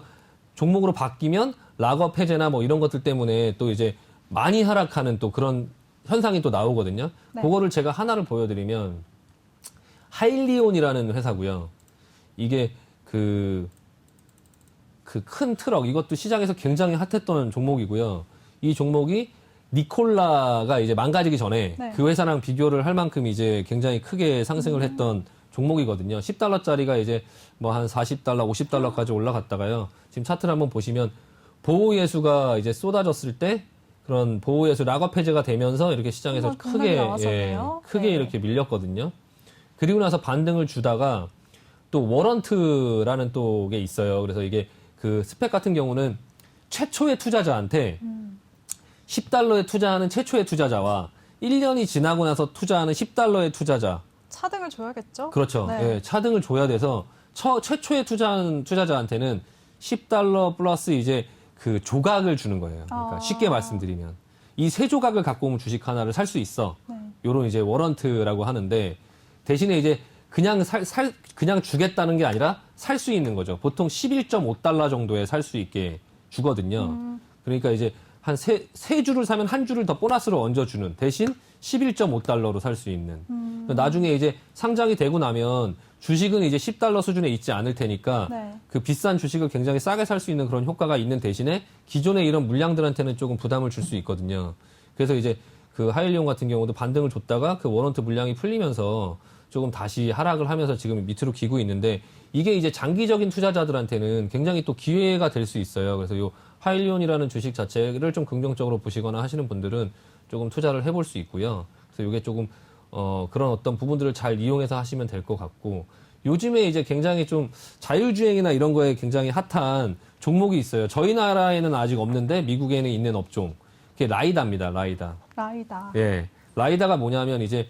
종목으로 바뀌면 락업 해제나 뭐 이런 것들 때문에 또 이제 많이 하락하는 또 그런 현상이 또 나오거든요. 네. 그거를 제가 하나를 보여드리면 하일리온이라는 회사고요. 이게 그 큰 트럭 이것도 시장에서 굉장히 핫했던 종목이고요. 이 종목이 니콜라가 이제 망가지기 전에 네. 그 회사랑 비교를 할 만큼 이제 굉장히 크게 상승을 했던 종목이거든요. 10달러짜리가 이제 뭐 한 40달러, 50달러까지 올라갔다가요. 지금 차트를 한번 보시면 보호예수가 이제 쏟아졌을 때 그런 보호예수 락업 해제가 되면서 이렇게 시장에서 크게 네. 이렇게 밀렸거든요. 그리고 나서 반등을 주다가 또 워런트라는 또 게 있어요. 그래서 이게 그 스펙 같은 경우는 최초의 투자자한테 10달러에 투자하는 최초의 투자자와 1년이 지나고 나서 투자하는 10달러의 투자자. 차등을 줘야겠죠? 그렇죠. 네. 예, 차등을 줘야 돼서 최초에 투자한 투자자한테는 10달러 플러스 이제 그 조각을 주는 거예요. 그러니까 쉽게 말씀드리면 이 세 조각을 갖고 오면 주식 하나를 살 수 있어. 네. 요런 이제 워런트라고 하는데 대신에 이제 그냥 그냥 주겠다는 게 아니라 살 수 있는 거죠. 보통 11.5달러 정도에 살 수 있게 주거든요. 그러니까 이제 한 세 주를 사면 한 주를 더 보너스로 얹어주는 대신 11.5달러로 살 수 있는. 나중에 이제 상장이 되고 나면 주식은 이제 10달러 수준에 있지 않을 테니까 네. 그 비싼 주식을 굉장히 싸게 살 수 있는 그런 효과가 있는 대신에 기존의 이런 물량들한테는 조금 부담을 줄 수 있거든요. 그래서 이제 그 하일리온 같은 경우도 반등을 줬다가 그 워런트 물량이 풀리면서 조금 다시 하락을 하면서 지금 밑으로 기고 있는데 이게 이제 장기적인 투자자들한테는 굉장히 또 기회가 될 수 있어요. 그래서 요 하일리온이라는 주식 자체를 좀 긍정적으로 보시거나 하시는 분들은 조금 투자를 해볼 수 있고요. 그래서 이게 조금 그런 어떤 부분들을 잘 이용해서 하시면 될 것 같고 요즘에 이제 굉장히 좀 자율주행이나 이런 거에 굉장히 핫한 종목이 있어요. 저희 나라에는 아직 없는데 미국에는 있는 업종. 그게 라이다입니다. 라이다. 라이다. 예. 라이다가 뭐냐면 이제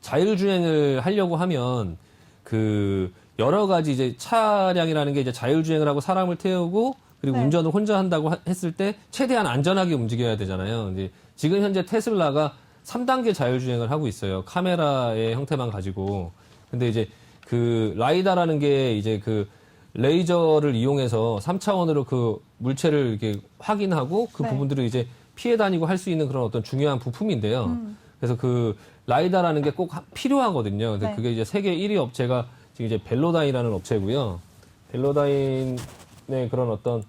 자율주행을 하려고 하면 그 여러 가지 이제 차량이라는 게 이제 자율주행을 하고 사람을 태우고 그리고 네. 운전을 혼자 한다고 했을 때 최대한 안전하게 움직여야 되잖아요. 이제 지금 현재 테슬라가 3단계 자율주행을 하고 있어요. 카메라의 형태만 가지고. 근데 이제 그 라이다라는 게 이제 그 레이저를 이용해서 3차원으로 그 물체를 이렇게 확인하고 그 네. 부분들을 이제 피해 다니고 할 수 있는 그런 어떤 중요한 부품인데요. 그래서 그 라이다라는 게 꼭 필요하거든요. 근데 네. 그게 이제 세계 1위 업체가 지금 이제 벨로다인이라는 업체고요. 벨로다인의 그런 어떤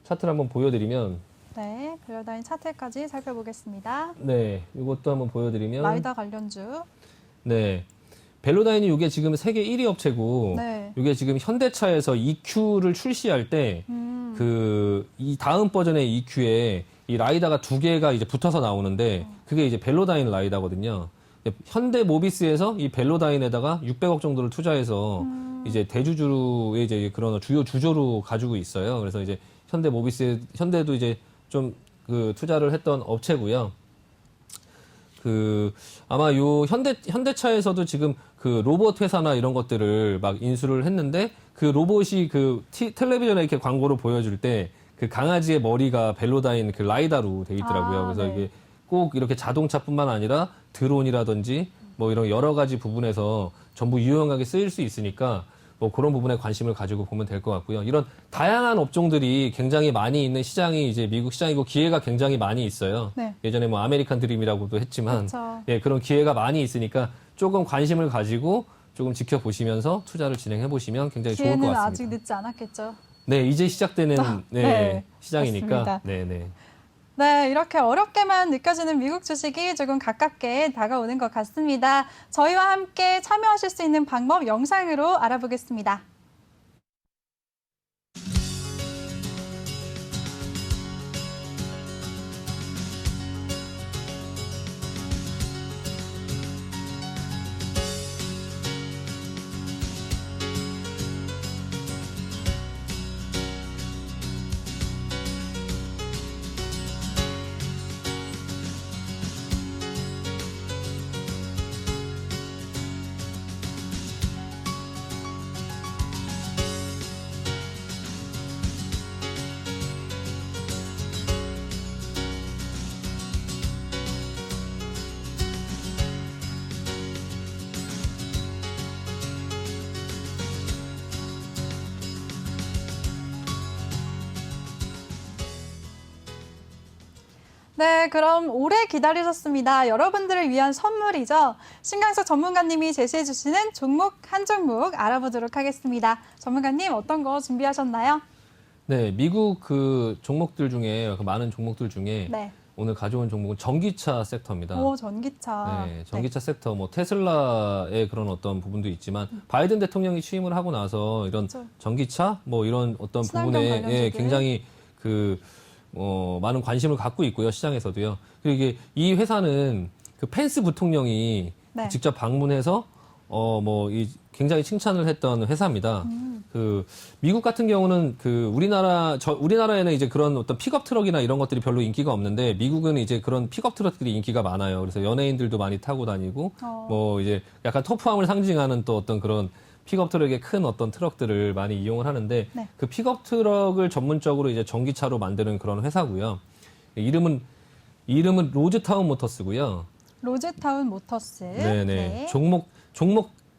차트를 한번 보여드리면 네, 벨로다인 차트까지 살펴보겠습니다. 네, 이것도 한번 보여드리면 라이다 관련주. 네. 벨로다인이 이게 지금 세계 1위 업체고 네. 이게 지금 현대차에서 EQ를 출시할 때 그 이 다음 버전의 EQ에 이 라이다가 두 개가 이제 붙어서 나오는데 그게 이제 벨로다인 라이다거든요. 현대 모비스에서 이 벨로다인에다가 600억 정도를 투자해서 이제 대주주의 이제 그런 주요 주조로 가지고 있어요. 그래서 이제 현대도 이제 좀 그 투자를 했던 업체고요. 그 아마 요 현대차에서도 지금 그 로봇 회사나 이런 것들을 막 인수를 했는데 그 로봇이 그 텔레비전에 이렇게 광고로 보여줄 때 그 강아지의 머리가 벨로다인 그 라이다로 돼 있더라고요. 그래서 네. 이게 꼭 이렇게 자동차뿐만 아니라 드론이라든지 뭐 이런 여러 가지 부분에서 전부 유용하게 쓰일 수 있으니까 뭐 그런 부분에 관심을 가지고 보면 될 것 같고요. 이런 다양한 업종들이 굉장히 많이 있는 시장이 이제 미국 시장이고 기회가 굉장히 많이 있어요. 네. 예전에 뭐 아메리칸 드림이라고도 했지만 그렇죠. 예, 그런 기회가 많이 있으니까 조금 관심을 가지고 조금 지켜보시면서 투자를 진행해 보시면 굉장히 좋을 것 기회는 같습니다. 아직 늦지 않았겠죠. 네, 이제 시작되는 네, 네, 시장이니까. 맞습니다. 네, 네. 네, 이렇게 어렵게만 느껴지는 미국 주식이 조금 가깝게 다가오는 것 같습니다. 저희와 함께 참여하실 수 있는 방법 영상으로 알아보겠습니다. 네, 그럼 오래 기다리셨습니다. 여러분들을 위한 선물이죠. 신강석 전문가님이 제시해 주시는 종목 한 종목 알아보도록 하겠습니다. 전문가님 어떤 거 준비하셨나요? 네, 미국 그 종목들 중에 그 많은 종목들 중에 네. 오늘 가져온 종목은 전기차 섹터입니다. 오, 전기차. 네, 전기차 섹터, 뭐 테슬라의 그런 어떤 부분도 있지만 바이든 대통령이 취임을 하고 나서 이런 그렇죠. 전기차, 뭐 이런 어떤 친환경 부분에 관련주들. 굉장히 그 많은 관심을 갖고 있고요, 시장에서도요. 그리고 이게 이 회사는 그 펜스 부통령이 네. 직접 방문해서 굉장히 칭찬을 했던 회사입니다. 그 미국 같은 경우는 그 우리나라에는 이제 그런 어떤 픽업 트럭이나 이런 것들이 별로 인기가 없는데 미국은 이제 그런 픽업 트럭들이 인기가 많아요. 그래서 연예인들도 많이 타고 다니고 뭐 이제 약간 터프함을 상징하는 또 어떤 그런 픽업 트럭의 큰 어떤 트럭들을 많이 이용을 하는데 네. 그 픽업 트럭을 전문적으로 이제 전기차로 만드는 그런 회사고요. 이름은 이름은 로즈타운 모터스고요. 로즈타운 모터스. 네네. 네. 종목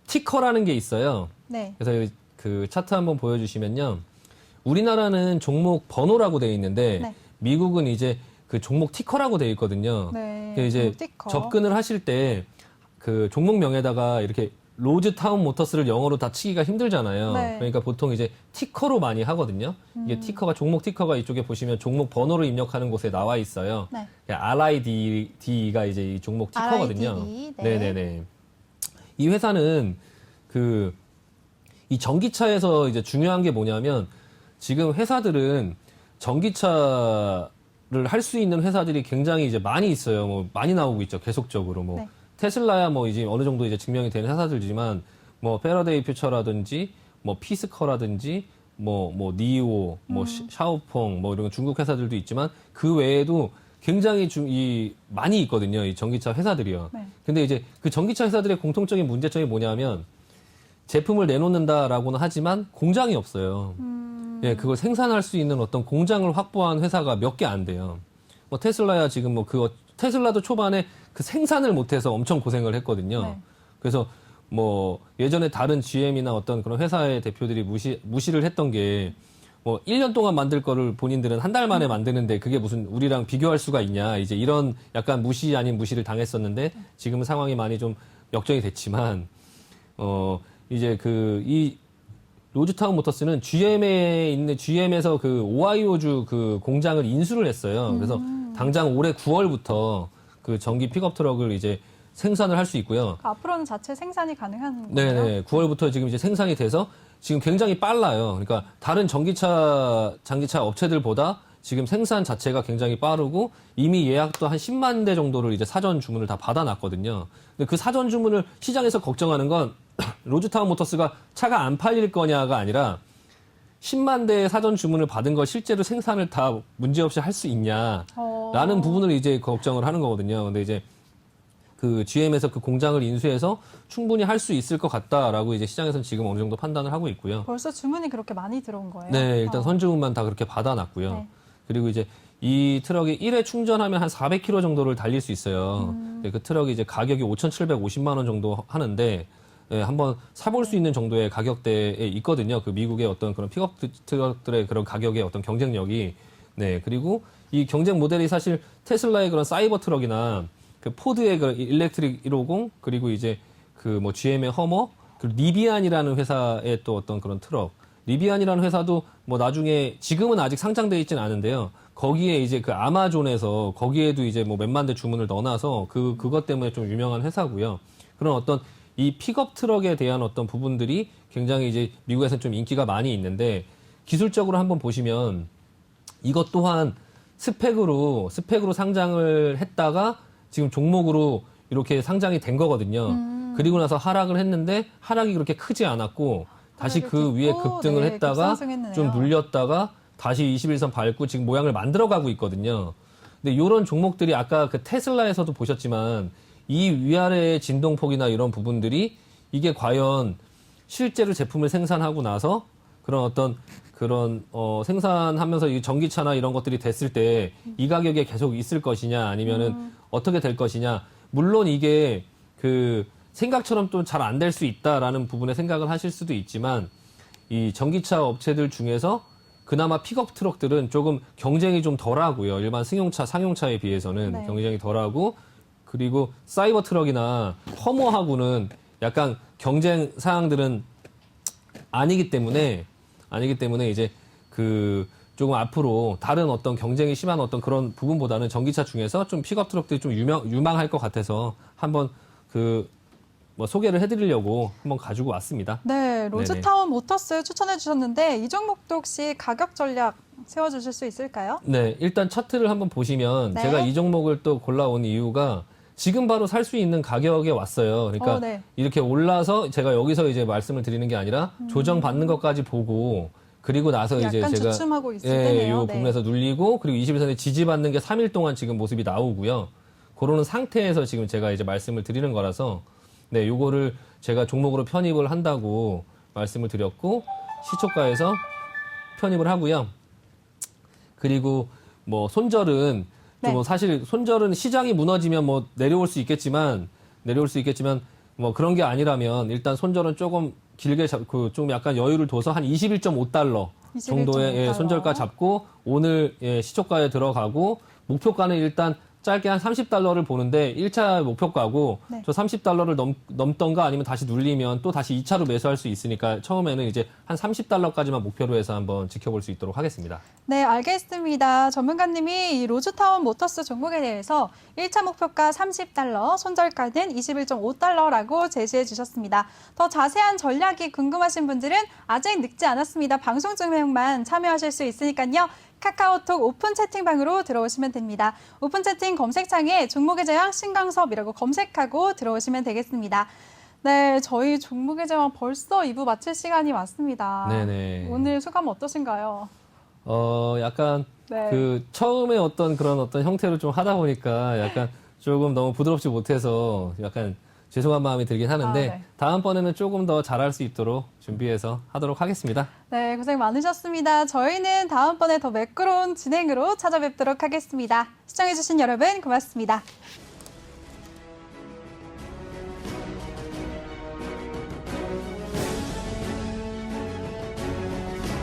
티커라는 게 있어요. 네. 그래서 그 차트 한번 보여주시면요. 우리나라는 종목 번호라고 되어 있는데 네. 미국은 이제 그 종목 티커라고 되어 있거든요. 네. 그 이제 종목 티커. 접근을 하실 때 그 종목명에다가 이렇게 로즈타운 모터스를 영어로 다 치기가 힘들잖아요. 네. 그러니까 보통 이제 티커로 많이 하거든요. 이게 티커가 종목 티커가 이쪽에 보시면 종목 번호를 입력하는 곳에 나와 있어요. 네. RID가 이제 이 종목 티커거든요. RIDD, 네. 네네네. 이 회사는 이 전기차에서 이제 중요한 게 뭐냐면 지금 회사들은 전기차를 할 수 있는 회사들이 굉장히 이제 많이 있어요. 뭐 많이 나오고 있죠. 계속적으로 뭐 네. 테슬라야 뭐 이제 어느 정도 이제 증명이 되는 회사들이지만 뭐 패러데이 퓨처라든지 뭐 피스커라든지 뭐 니오, 뭐 샤오펑 뭐 이런 중국 회사들도 있지만 그 외에도 굉장히 많이 있거든요. 이 전기차 회사들이요. 네. 근데 이제 그 전기차 회사들의 공통적인 문제점이 뭐냐면 제품을 내놓는다라고는 하지만 공장이 없어요. 예, 그걸 생산할 수 있는 어떤 공장을 확보한 회사가 몇 개 안 돼요. 뭐 테슬라야 지금 테슬라도 초반에 그 생산을 못해서 엄청 고생을 했거든요. 네. 그래서 뭐 예전에 다른 GM이나 어떤 그런 회사의 대표들이 무시를 했던 게 뭐 1년 동안 만들 거를 본인들은 한 달 만에 만드는데 그게 무슨 우리랑 비교할 수가 있냐. 이제 이런 약간 무시 아닌 무시를 당했었는데 지금은 상황이 많이 좀 역전이 됐지만 이제 이 로즈타운 모터스는 GM에서 그 오하이오주 그 공장을 인수를 했어요. 그래서 당장 올해 9월부터 그 전기 픽업 트럭을 이제 생산을 할 수 있고요. 앞으로는 자체 생산이 가능한 거예요? 네네. 9월부터 지금 이제 생산이 돼서 지금 굉장히 빨라요. 그러니까 다른 전기차 업체들보다 지금 생산 자체가 굉장히 빠르고 이미 예약도 한 10만 대 정도를 이제 사전 주문을 다 받아놨거든요. 근데 그 사전 주문을 시장에서 걱정하는 건 로즈타운 모터스가 차가 안 팔릴 거냐가 아니라 10만 대의 사전 주문을 받은 걸 실제로 생산을 다 문제없이 할 수 있냐라는 부분을 이제 걱정을 하는 거거든요. 근데 이제 그 GM에서 그 공장을 인수해서 충분히 할 수 있을 것 같다라고 이제 시장에서는 지금 어느 정도 판단을 하고 있고요. 벌써 주문이 그렇게 많이 들어온 거예요? 네, 일단 선주문만 다 그렇게 받아놨고요. 네. 그리고 이제 이 트럭이 1회 충전하면 한 400km 정도를 달릴 수 있어요. 그 트럭이 이제 가격이 5,750만 원 정도 하는데 예, 한번 사볼 수 있는 정도의 가격대에 있거든요. 그 미국의 어떤 그런 픽업 트럭들의 그런 가격의 어떤 경쟁력이. 네, 그리고 이 경쟁 모델이 사실 테슬라의 그런 사이버 트럭이나 그 포드의 그 일렉트릭 150 그리고 이제 그 뭐 GM의 허머 그리고 리비안이라는 회사의 또 어떤 그런 트럭. 리비안이라는 회사도 뭐 나중에 지금은 아직 상장돼 있지는 않은데요. 거기에 이제 그 아마존에서 거기에도 이제 뭐 몇만 대 주문을 넣어놔서 그것 때문에 좀 유명한 회사고요. 그런 어떤 이 픽업 트럭에 대한 어떤 부분들이 굉장히 이제 미국에서는 좀 인기가 많이 있는데 기술적으로 한번 보시면 이것 또한 스펙으로 상장을 했다가 지금 종목으로 이렇게 상장이 된 거거든요. 그리고 나서 하락을 했는데 하락이 그렇게 크지 않았고 다시 그 위에 급등을 네, 했다가 급상승했네요. 좀 눌렸다가 다시 21선 밟고 지금 모양을 만들어가고 있거든요. 근데 이런 종목들이 아까 그 테슬라에서도 보셨지만 이 위아래의 진동폭이나 이런 부분들이 이게 과연 실제로 제품을 생산하고 나서 그런 어떤 생산하면서 이 전기차나 이런 것들이 됐을 때 이 가격에 계속 있을 것이냐 아니면은 어떻게 될 것이냐. 물론 이게 그 생각처럼 또 잘 안 될 수 있다라는 부분에 생각을 하실 수도 있지만 이 전기차 업체들 중에서 그나마 픽업 트럭들은 조금 경쟁이 좀 덜하고요. 일반 상용차에 비해서는 네. 경쟁이 덜하고 그리고 사이버 트럭이나 허머하고는 약간 경쟁 사항들은 아니기 때문에 이제 그 조금 앞으로 다른 어떤 경쟁이 심한 어떤 그런 부분보다는 전기차 중에서 좀 픽업 트럭들이 좀 유망할 것 같아서 한번 뭐 소개를 해드리려고 한번 가지고 왔습니다. 네, 로즈타운 모터스 추천해 주셨는데 이 종목도 혹시 가격 전략 세워주실 수 있을까요? 네, 일단 차트를 한번 보시면 네. 제가 이 종목을 또 골라온 이유가 지금 바로 살 수 있는 가격에 왔어요. 그러니까 네. 이렇게 올라서 제가 여기서 이제 말씀을 드리는 게 아니라 조정받는 것까지 보고 그리고 나서 이제 약간 제가 주춤하고 있을 이 때네요. 부분에서 눌리고 그리고 21선에 지지받는 게 3일 동안 지금 모습이 나오고요. 그러는 상태에서 지금 제가 이제 말씀을 드리는 거라서 네, 요거를 제가 종목으로 편입을 한다고 말씀을 드렸고 시초가에서 편입을 하고요. 그리고 뭐 손절은 네. 뭐 사실 손절은 시장이 무너지면 뭐 내려올 수 있겠지만 뭐 그런 게 아니라면 일단 손절은 조금 길게 잡고 좀 약간 여유를 둬서 한 21.5달러 정도의 21.5 달러. 손절가 잡고 오늘 시초가에 들어가고 목표가는 일단 짧게 한 30달러를 보는데 1차 목표가고 네. 저 30달러를 넘던가 아니면 다시 눌리면 또 다시 2차로 매수할 수 있으니까 처음에는 이제 한 30달러까지만 목표로 해서 한번 지켜볼 수 있도록 하겠습니다. 네, 알겠습니다. 전문가님이 이 로즈타운 모터스 종목에 대해서 1차 목표가 30달러, 손절가는 21.5달러라고 제시해 주셨습니다. 더 자세한 전략이 궁금하신 분들은 아직 늦지 않았습니다. 방송 중에만 참여하실 수 있으니까요. 카카오톡 오픈 채팅방으로 들어오시면 됩니다. 오픈 채팅 검색창에 종목의 제왕 신강섭이라고 검색하고 들어오시면 되겠습니다. 네, 저희 종목의 제왕 벌써 2부 마칠 시간이 왔습니다. 네네. 오늘 소감 어떠신가요? 약간 네. 그 처음에 그런 형태로 좀 하다 보니까 약간 조금 너무 부드럽지 못해서 약간 죄송한 마음이 들긴 하는데 네. 다음번에는 조금 더 잘할 수 있도록 준비해서 하도록 하겠습니다. 네, 고생 많으셨습니다. 저희는 다음번에 더 매끄러운 진행으로 찾아뵙도록 하겠습니다. 시청해주신 여러분 고맙습니다.